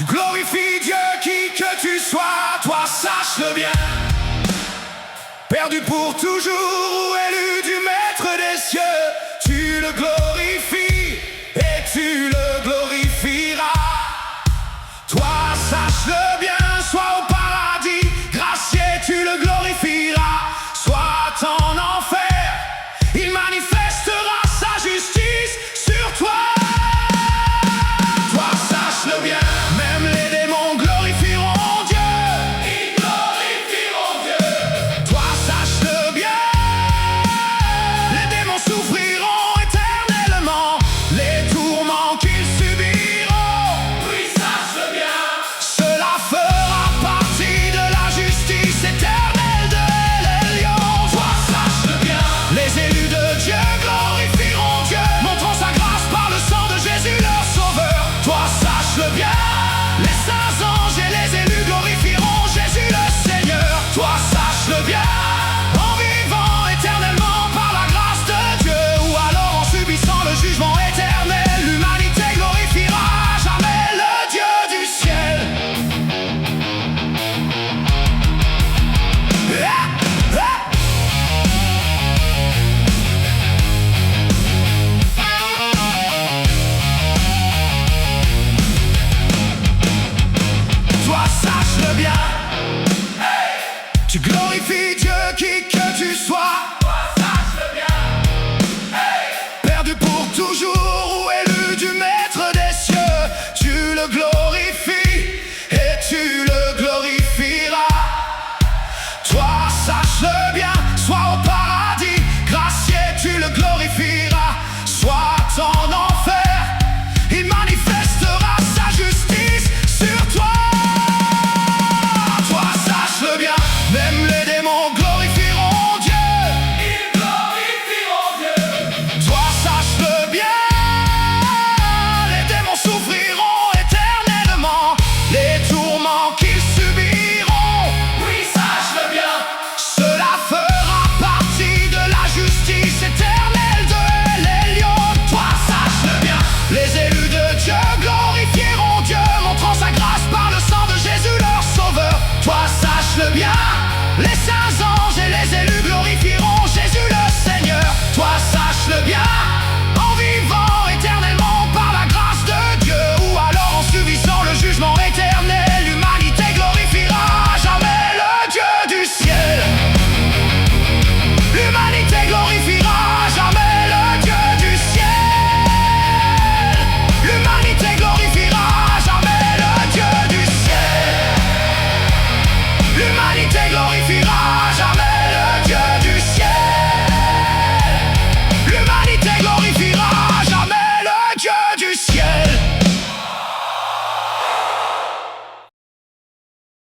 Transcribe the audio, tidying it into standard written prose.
Tu glorifies Dieu, qui que tu sois, toi sache-le bien. Perdu pour toujours ou élu du maître des cieux, tu le glorifies et tu le glorifieras. Toi sache-le bien, sois au paradis, gracié tu le glorifieras. Soit en enfer, il manifestera sa justice sur toi. Toi sache-le bien, même les démons glorifieront Dieu. Ils glorifieront Dieu. Toi sache-le bien, les démons souffriront éternellement les tourments qu'ils subiront. Oui, sache-le bien, cela fera partie de la justice éternelle de l'Elion. Toi sache-le bien, les élus de Dieu glorifieront Dieu, montrant sa grâce par le sang de Jésus leur sauveur. Toi sache-le bien, les saints anges et les élus glorifieront Jésus le Seigneur. Toi sache-le bien, en vivant éternellement par la grâce de Dieu, ou alors en subissant le jugement éternel, l'humanité glorifiera jamais le Dieu du ciel. Toi sache-le bien, tu glorifies Dieu qui